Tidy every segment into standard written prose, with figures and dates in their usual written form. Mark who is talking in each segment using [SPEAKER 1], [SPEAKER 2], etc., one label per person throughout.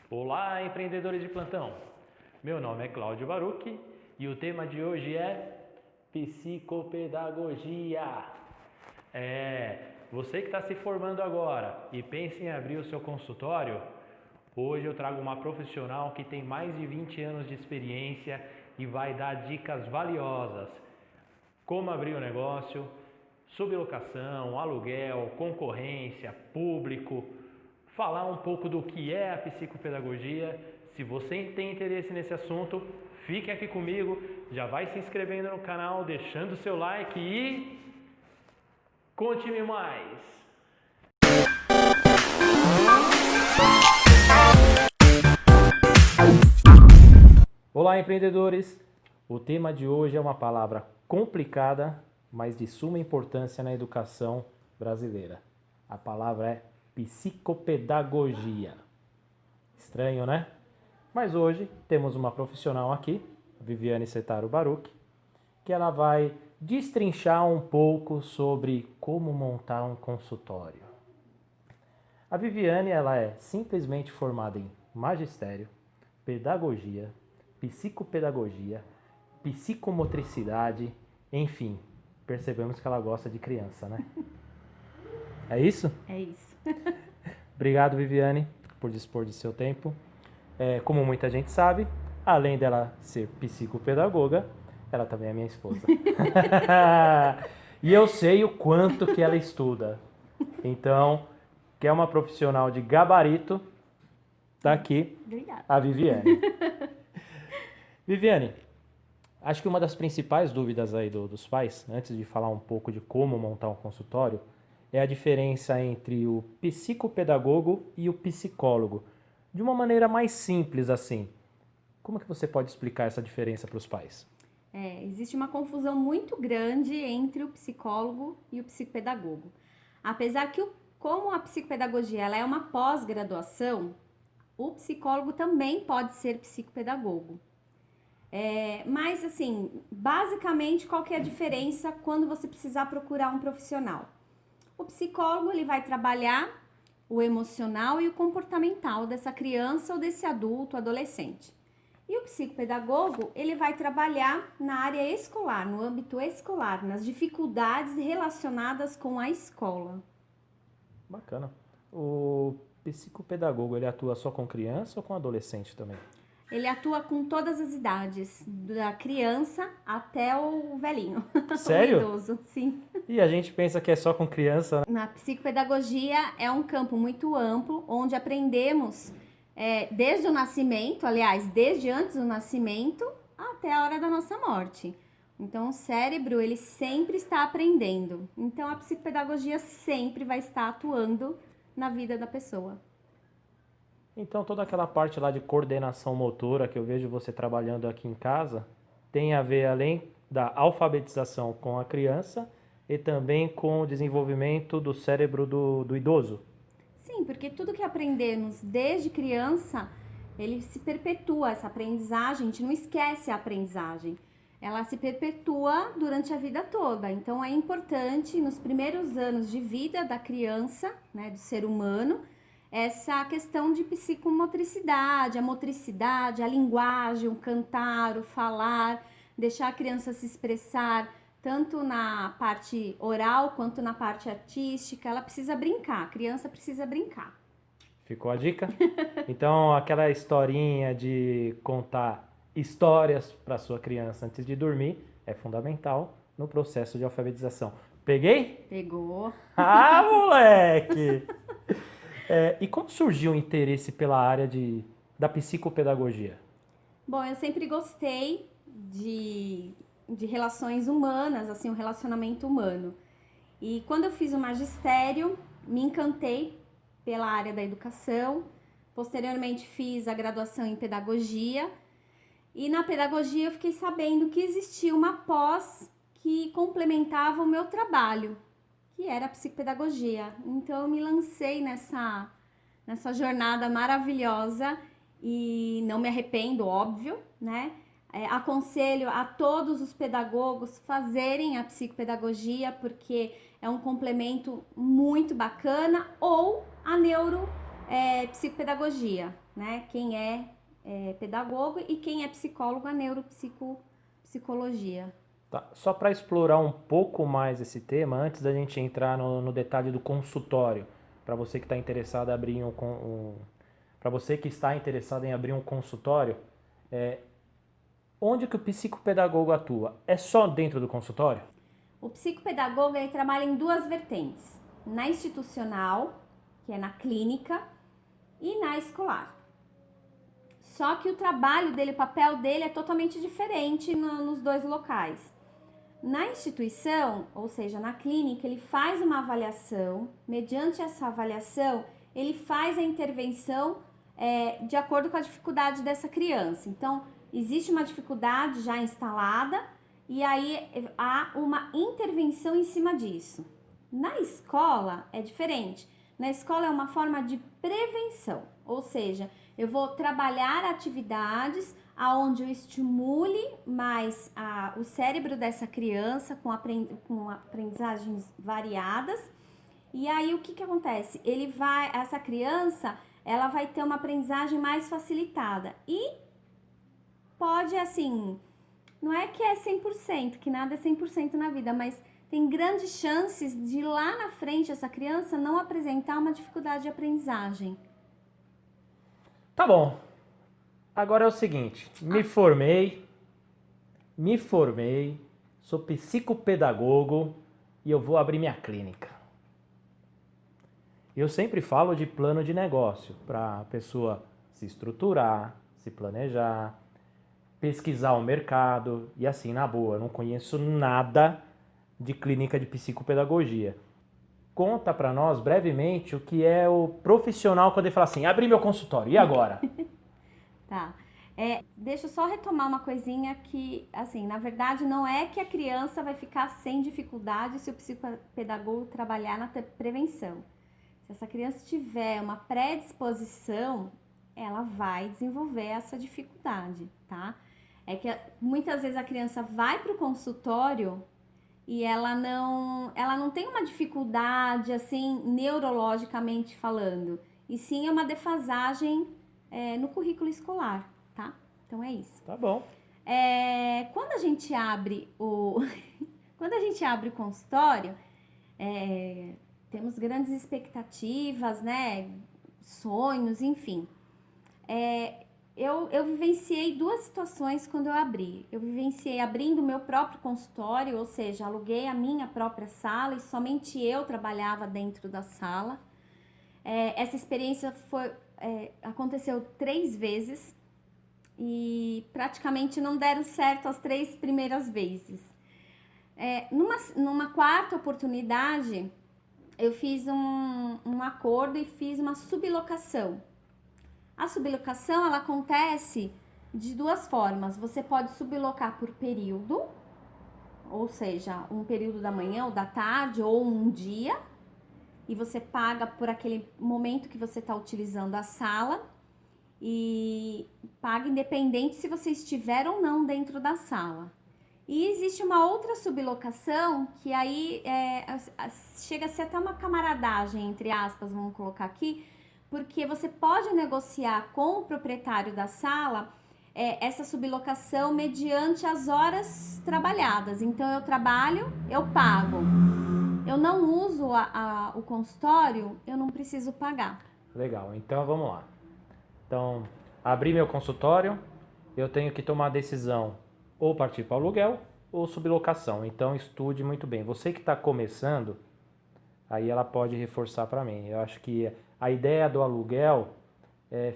[SPEAKER 1] Olá, empreendedores de plantão! Meu nome é Cláudio Baruch e o tema de hoje é psicopedagogia. Você que está se formando agora e pensa em abrir o seu consultório, hoje eu trago uma profissional que tem mais de 20 anos de experiência e vai dar dicas valiosas. Como abrir o negócio, sublocação, aluguel, concorrência, público, falar um pouco do que é a psicopedagogia. Se você tem interesse nesse assunto, fique aqui comigo, já vai se inscrevendo no canal, deixando o seu like e conte-me mais! Olá, empreendedores! O tema de hoje é uma palavra complicada, mas de suma importância na educação brasileira. A palavra é psicopedagogia. Estranho, né? Mas hoje temos uma profissional aqui, a Viviane Setaro Baruch, que ela vai destrinchar um pouco sobre como montar um consultório. A Viviane, ela é simplesmente formada em magistério, pedagogia, psicopedagogia, psicomotricidade, enfim, percebemos que ela gosta de criança, né? É isso?
[SPEAKER 2] É isso.
[SPEAKER 1] Obrigado, Viviane, por dispor de seu tempo. Como muita gente sabe, além dela ser psicopedagoga, ela também é minha esposa. E eu sei o quanto que ela estuda. Então, que é uma profissional de gabarito, tá aqui.
[SPEAKER 2] Obrigada.
[SPEAKER 1] A Viviane. Viviane, acho que uma das principais dúvidas aí dos pais, antes de falar um pouco de como montar um consultório, é a diferença entre o psicopedagogo e o psicólogo. De uma maneira mais simples assim. Como que você pode explicar essa diferença para os pais?
[SPEAKER 2] Existe uma confusão muito grande entre o psicólogo e o psicopedagogo. Apesar que, como a psicopedagogia ela é uma pós-graduação, o psicólogo também pode ser psicopedagogo. Mas, assim, basicamente, qual que é a diferença quando você precisar procurar um profissional? O psicólogo ele vai trabalhar o emocional e o comportamental dessa criança ou desse adulto, adolescente. E o psicopedagogo, ele vai trabalhar na área escolar, no âmbito escolar, nas dificuldades relacionadas com a escola.
[SPEAKER 1] Bacana. O psicopedagogo, ele atua só com criança ou com adolescente também?
[SPEAKER 2] Ele atua com todas as idades, da criança até o velhinho.
[SPEAKER 1] Sério?
[SPEAKER 2] O idoso, sim.
[SPEAKER 1] E a gente pensa que é só com criança, né?
[SPEAKER 2] Na psicopedagogia é um campo muito amplo, onde aprendemos desde o nascimento, aliás, desde antes do nascimento até a hora da nossa morte. Então, o cérebro, ele sempre está aprendendo. Então, a psicopedagogia sempre vai estar atuando na vida da pessoa.
[SPEAKER 1] Então, toda aquela parte lá de coordenação motora que eu vejo você trabalhando aqui em casa, tem a ver, além da alfabetização com a criança, e também com o desenvolvimento do cérebro do idoso?
[SPEAKER 2] Sim, porque tudo que aprendemos desde criança, ele se perpetua, essa aprendizagem, a gente não esquece a aprendizagem. Ela se perpetua durante a vida toda. Então, é importante, nos primeiros anos de vida da criança, né, do ser humano, essa questão de psicomotricidade, a motricidade, a linguagem, o cantar, o falar, deixar a criança se expressar, tanto na parte oral quanto na parte artística. Ela precisa brincar, a criança precisa brincar.
[SPEAKER 1] Ficou a dica? Então, aquela historinha de contar histórias para sua criança antes de dormir é fundamental no processo de alfabetização. Peguei?
[SPEAKER 2] Pegou.
[SPEAKER 1] Ah, moleque! E como surgiu o interesse pela área da psicopedagogia?
[SPEAKER 2] Bom, eu sempre gostei de relações humanas, assim, o relacionamento humano. E quando eu fiz o magistério, me encantei pela área da educação. Posteriormente, fiz a graduação em pedagogia. E na pedagogia eu fiquei sabendo que existia uma pós que complementava o meu trabalho, que era a psicopedagogia. Então, eu me lancei nessa jornada maravilhosa e não me arrependo, óbvio, né? Aconselho a todos os pedagogos fazerem a psicopedagogia, porque é um complemento muito bacana, ou a psicopedagogia, né? Quem é pedagogo e quem é psicólogo, a neuropsicologia.
[SPEAKER 1] Tá. Só para explorar um pouco mais esse tema, antes da gente entrar no detalhe do consultório, para você que está interessado em abrir para você que está interessado em abrir um consultório, onde que o psicopedagogo atua? É só dentro do consultório?
[SPEAKER 2] O psicopedagogo ele trabalha em duas vertentes: na institucional, que é na clínica, e na escolar. Só que o trabalho dele, o papel dele é totalmente diferente nos dois locais. Na instituição, ou seja, na clínica, ele faz uma avaliação. Mediante essa avaliação, ele faz a intervenção de acordo com a dificuldade dessa criança. Então, existe uma dificuldade já instalada e aí há uma intervenção em cima disso. Na escola é diferente. Na escola é uma forma de prevenção, ou seja, eu vou trabalhar atividades aonde eu estimule mais o cérebro dessa criança com aprendizagens variadas. E aí o que acontece? Essa criança, ela vai ter uma aprendizagem mais facilitada e pode, assim, não é que é 100%, que nada é 100% na vida, mas tem grandes chances de lá na frente essa criança não apresentar uma dificuldade de aprendizagem.
[SPEAKER 1] Tá bom. Agora é o seguinte, me formei, sou psicopedagogo e eu vou abrir minha clínica. Eu sempre falo de plano de negócio, para a pessoa se estruturar, se planejar, pesquisar o mercado e assim, na boa, eu não conheço nada de clínica de psicopedagogia. Conta para nós brevemente o que é o profissional quando ele fala assim, abri meu consultório, e agora?
[SPEAKER 2] Tá. Deixa eu só retomar uma coisinha que, assim, na verdade não é que a criança vai ficar sem dificuldade se o psicopedagogo trabalhar na prevenção. Se essa criança tiver uma predisposição, ela vai desenvolver essa dificuldade, tá? É que muitas vezes a criança vai para o consultório e ela não tem uma dificuldade, assim, neurologicamente falando, e sim é uma defasagem no currículo escolar, tá? Então é isso.
[SPEAKER 1] Tá bom.
[SPEAKER 2] Quando a gente abre o consultório, temos grandes expectativas, né? Sonhos, enfim. Eu vivenciei duas situações quando eu abri. Eu vivenciei abrindo o meu próprio consultório, ou seja, aluguei a minha própria sala e somente eu trabalhava dentro da sala. Essa experiência aconteceu 3 vezes e praticamente não deram certo as 3 primeiras vezes. Numa quarta oportunidade, eu fiz um acordo e fiz uma sublocação. A sublocação, ela acontece de 2 formas. Você pode sublocar por período, ou seja, um período da manhã ou da tarde ou um dia, e você paga por aquele momento que você está utilizando a sala e paga independente se você estiver ou não dentro da sala. E existe uma outra sublocação que aí chega a ser até uma camaradagem, entre aspas, vamos colocar aqui, porque você pode negociar com o proprietário da sala essa sublocação mediante as horas trabalhadas. Então eu trabalho, eu pago. Eu não uso o consultório, eu não preciso pagar.
[SPEAKER 1] Legal, então vamos lá. Então, abri meu consultório, eu tenho que tomar a decisão ou partir para aluguel ou sublocação. Então estude muito bem. Você que está começando, aí ela pode reforçar para mim. Eu acho que a ideia do aluguel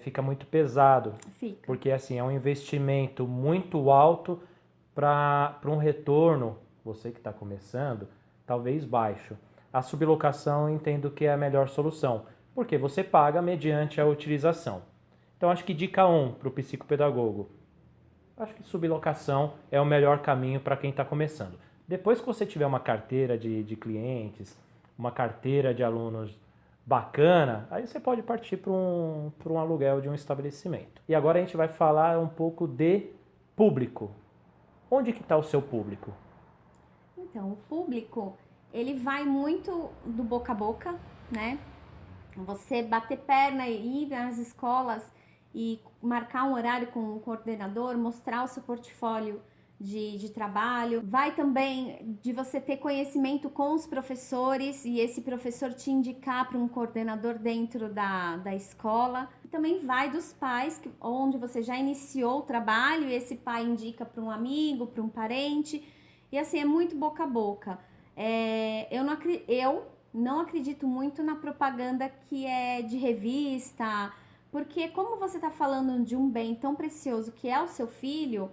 [SPEAKER 1] fica muito pesado.
[SPEAKER 2] Fica.
[SPEAKER 1] Porque assim, é um investimento muito alto para um retorno, você que está começando, talvez baixo. A sublocação eu entendo que é a melhor solução, porque você paga mediante a utilização. Então acho que dica 1 para o psicopedagogo. Acho que sublocação é o melhor caminho para quem está começando. Depois que você tiver uma carteira de clientes, uma carteira de alunos bacana, aí você pode partir para um aluguel de um estabelecimento. E agora a gente vai falar um pouco de público. Onde que está o seu público?
[SPEAKER 2] Então, o público, ele vai muito do boca a boca, né? Você bater perna e ir nas escolas e marcar um horário com o coordenador, mostrar o seu portfólio de trabalho. Vai também de você ter conhecimento com os professores e esse professor te indicar para um coordenador dentro da escola. E também vai dos pais, onde você já iniciou o trabalho e esse pai indica para um amigo, para um parente. E assim, é muito boca a boca. Eu não acredito muito na propaganda que é de revista, porque como você está falando de um bem tão precioso que é o seu filho,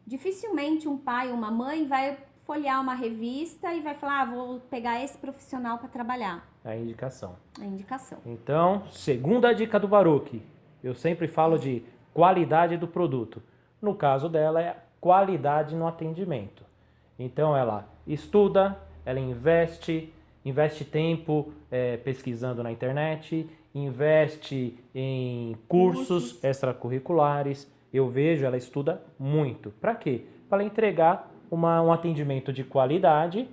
[SPEAKER 2] dificilmente um pai ou uma mãe vai folhear uma revista e vai falar, vou pegar esse profissional para trabalhar.
[SPEAKER 1] É a indicação.
[SPEAKER 2] A indicação.
[SPEAKER 1] Então, segunda dica do Baruch, eu sempre falo de qualidade do produto. No caso dela, é qualidade no atendimento. Então, ela estuda, ela investe tempo pesquisando na internet, investe em cursos extracurriculares. Eu vejo, ela estuda muito. Para quê? Para entregar um atendimento de qualidade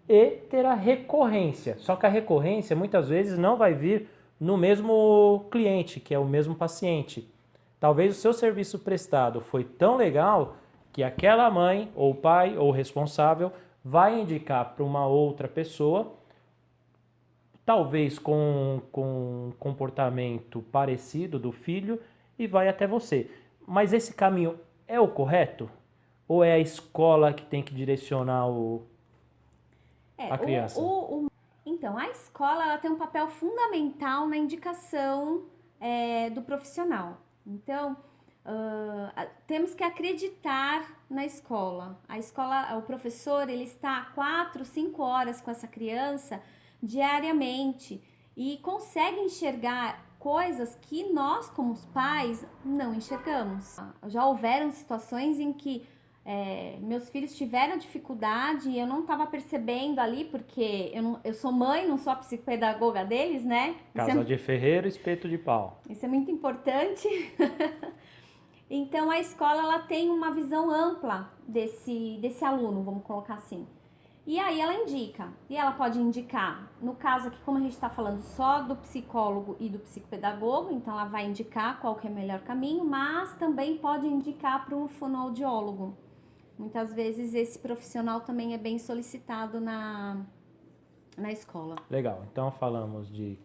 [SPEAKER 1] e ter a recorrência. Só que a recorrência muitas vezes não vai vir no mesmo cliente, que é o mesmo paciente. Talvez o seu serviço prestado foi tão legal que aquela mãe, ou pai, ou responsável vai indicar para uma outra pessoa, talvez com um comportamento parecido do filho, e vai até você. Mas esse caminho é o correto? Ou é a escola que tem que direcionar a criança?
[SPEAKER 2] Então, a escola ela tem um papel fundamental na indicação do profissional. Então, temos que acreditar na escola. A escola, o professor, ele está 4, 5 horas com essa criança diariamente e consegue enxergar coisas que nós, como os pais, não enxergamos. Já houveram situações em que meus filhos tiveram dificuldade e eu não estava percebendo ali, porque eu sou mãe, não sou a psicopedagoga deles, né?
[SPEAKER 1] Casa de ferreiro, espeto de pau.
[SPEAKER 2] Isso é muito importante. Então, a escola ela tem uma visão ampla desse aluno, vamos colocar assim. E aí ela indica, e ela pode indicar, no caso aqui, como a gente está falando só do psicólogo e do psicopedagogo, então ela vai indicar qual que é o melhor caminho, mas também pode indicar para um fonoaudiólogo. Muitas vezes esse profissional também é bem solicitado na escola.
[SPEAKER 1] Legal, então falamos de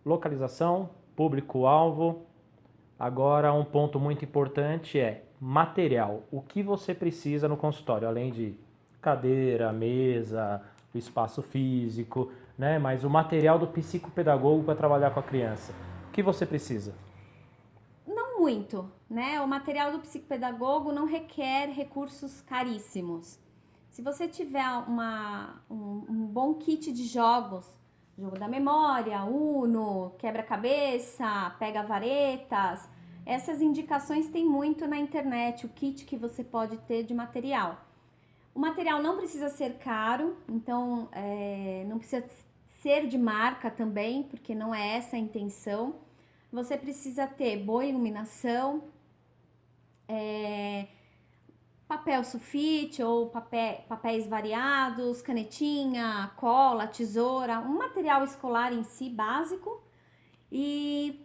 [SPEAKER 1] localização, público-alvo. Agora um ponto muito importante é material. O que você precisa no consultório, além de cadeira, mesa, o espaço físico, né? Mas o material do psicopedagogo para trabalhar com a criança. O que você precisa?
[SPEAKER 2] Não muito, né? O material do psicopedagogo não requer recursos caríssimos. Se você tiver um bom kit de jogos, jogo da memória, Uno, quebra-cabeça, pega-varetas, essas indicações tem muito na internet, o kit que você pode ter de material. O material não precisa ser caro, então não precisa ser de marca também, porque não é essa a intenção. Você precisa ter boa iluminação, papel sulfite ou papéis variados, canetinha, cola, tesoura, um material escolar em si básico. E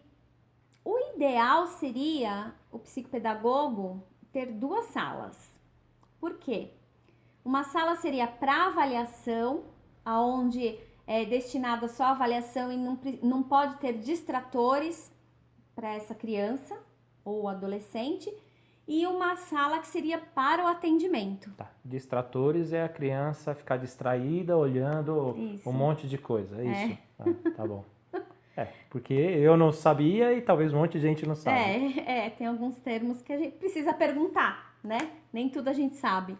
[SPEAKER 2] o ideal seria o psicopedagogo ter 2 salas. Por quê? Uma sala seria para avaliação, onde é destinada só a avaliação e não pode ter distratores para essa criança ou adolescente, e uma sala que seria para o atendimento.
[SPEAKER 1] Tá. Distratores é a criança ficar distraída, olhando um monte de coisa, é isso? Tá bom. Porque eu não sabia e talvez um monte de gente não sabe.
[SPEAKER 2] Tem alguns termos que a gente precisa perguntar, né? Nem tudo a gente sabe.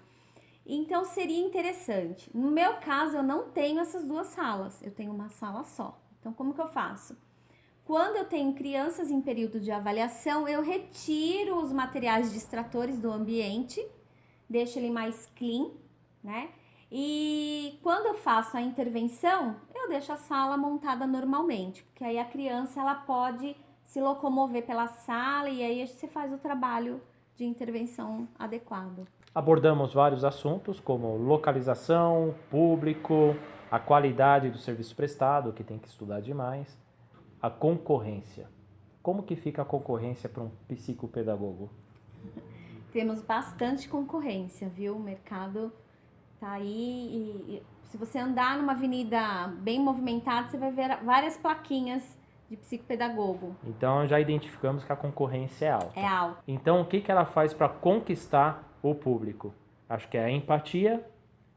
[SPEAKER 2] Então, seria interessante. No meu caso, eu não tenho essas 2 salas, eu tenho uma sala só. Então, como que eu faço? Quando eu tenho crianças em período de avaliação, eu retiro os materiais distratores do ambiente, deixo ele mais clean, né? E quando eu faço a intervenção, eu deixo a sala montada normalmente, porque aí a criança ela pode se locomover pela sala e aí você faz o trabalho de intervenção adequado.
[SPEAKER 1] Abordamos vários assuntos, como localização, público, a qualidade do serviço prestado, que tem que estudar demais. a concorrência. Como que fica a concorrência para um psicopedagogo?
[SPEAKER 2] Temos bastante concorrência, viu? O mercado tá aí e se você andar numa avenida bem movimentada, você vai ver várias plaquinhas de psicopedagogo.
[SPEAKER 1] Então já identificamos que a concorrência é alta.
[SPEAKER 2] É alto.
[SPEAKER 1] Então o que ela faz para conquistar o público? Acho que é a empatia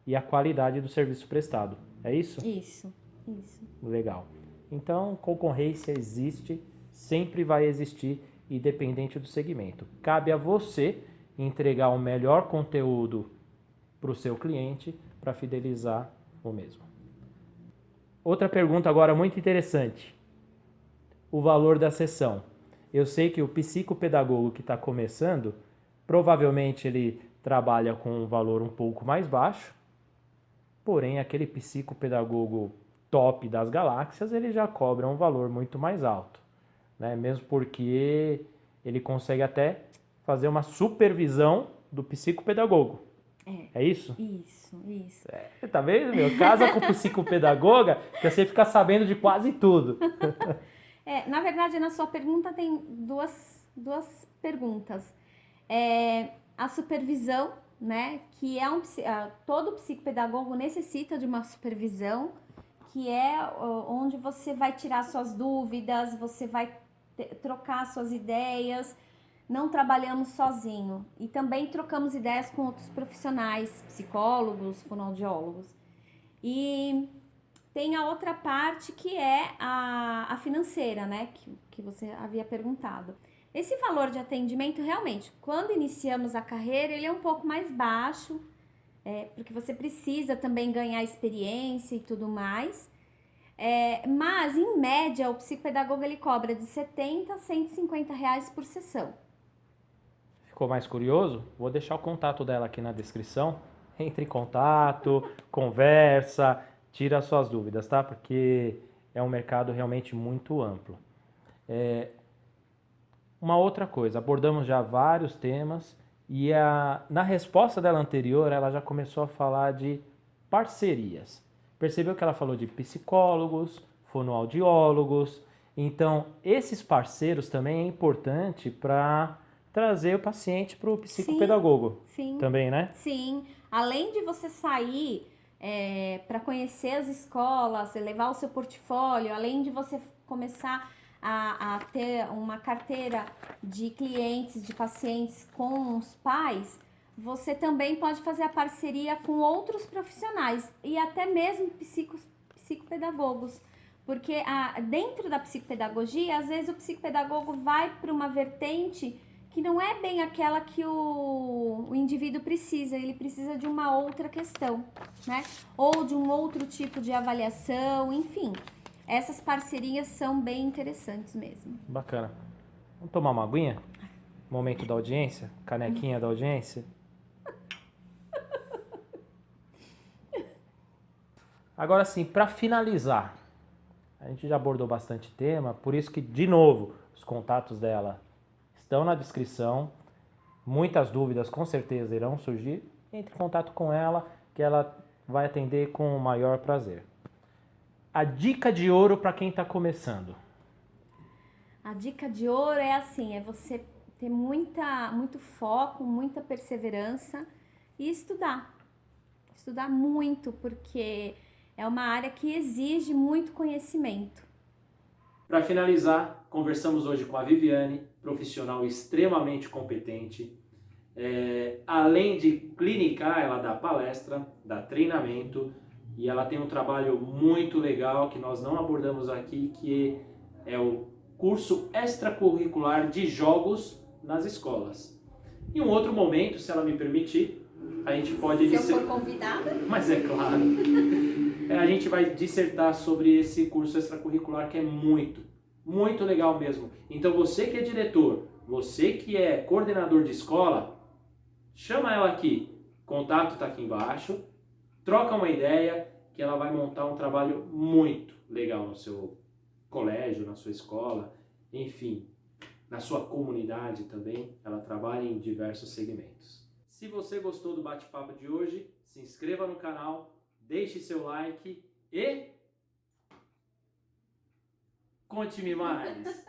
[SPEAKER 1] e a qualidade do serviço prestado. É isso?
[SPEAKER 2] Isso.
[SPEAKER 1] Legal. Então concorrência existe, sempre vai existir, independente do segmento. Cabe a você entregar o melhor conteúdo para o seu cliente para fidelizar o mesmo. Outra pergunta agora muito interessante. O valor da sessão. Eu sei que o psicopedagogo que está começando, provavelmente ele trabalha com um valor um pouco mais baixo, porém aquele psicopedagogo top das galáxias, ele já cobra um valor muito mais alto, né? Mesmo porque ele consegue até fazer uma supervisão do psicopedagogo. É isso?
[SPEAKER 2] Isso.
[SPEAKER 1] Tá vendo, meu? Casa com psicopedagoga, que você fica sabendo de quase tudo.
[SPEAKER 2] Na verdade, na sua pergunta tem duas perguntas. A supervisão, né? Que todo psicopedagogo necessita de uma supervisão, que é onde você vai tirar suas dúvidas, você vai trocar suas ideias. Não trabalhamos sozinho e também trocamos ideias com outros profissionais, psicólogos, fonoaudiólogos. E tem a outra parte que é a financeira, né, que você havia perguntado. Esse valor de atendimento, realmente, quando iniciamos a carreira, ele é um pouco mais baixo, porque você precisa também ganhar experiência e tudo mais. Mas, em média, o psicopedagogo ele cobra de R$70 a R$150 por sessão.
[SPEAKER 1] Ficou mais curioso? Vou deixar o contato dela aqui na descrição. Entre em contato, conversa, tira suas dúvidas, tá? Porque é um mercado realmente muito amplo. Uma outra coisa, abordamos já vários temas e na resposta dela anterior, ela já começou a falar de parcerias. Percebeu que ela falou de psicólogos, fonoaudiólogos. Então, esses parceiros também é importante para trazer o paciente para o psicopedagogo.
[SPEAKER 2] Sim.
[SPEAKER 1] Também, né?
[SPEAKER 2] Sim. Além de você sair para conhecer as escolas, levar o seu portfólio, além de você começar a ter uma carteira de clientes, de pacientes com os pais, você também pode fazer a parceria com outros profissionais e até mesmo psicopedagogos. Porque dentro da psicopedagogia, às vezes o psicopedagogo vai para uma vertente que não é bem aquela que o indivíduo precisa, ele precisa de uma outra questão, né? Ou de um outro tipo de avaliação, enfim. Essas parcerias são bem interessantes mesmo.
[SPEAKER 1] Bacana. Vamos tomar uma aguinha? Momento da audiência? Canequinha da audiência? Agora sim, para finalizar, a gente já abordou bastante tema, por isso que, de novo, os contatos dela estão na descrição. Muitas dúvidas com certeza irão surgir. Entre em contato com ela, que ela vai atender com o maior prazer. A dica de ouro para quem está começando.
[SPEAKER 2] A dica de ouro é assim, é você ter muito foco, muita perseverança e estudar. Estudar muito, porque é uma área que exige muito conhecimento.
[SPEAKER 1] Para finalizar, conversamos hoje com a Viviane, profissional extremamente competente. Além de clinicar, ela dá palestra, dá treinamento e ela tem um trabalho muito legal que nós não abordamos aqui, que é o curso extracurricular de jogos nas escolas. Em um outro momento, se ela me permitir, a gente pode...
[SPEAKER 2] Se eu for convidada?
[SPEAKER 1] Mas é claro. A gente vai dissertar sobre esse curso extracurricular que é muito legal mesmo. Então você que é diretor, você que é coordenador de escola, chama ela aqui. O contato está aqui embaixo. Troca uma ideia que ela vai montar um trabalho muito legal no seu colégio, na sua escola, enfim, na sua comunidade também. Ela trabalha em diversos segmentos. Se você gostou do bate-papo de hoje, se inscreva no canal, deixe seu like e Conte-me mais.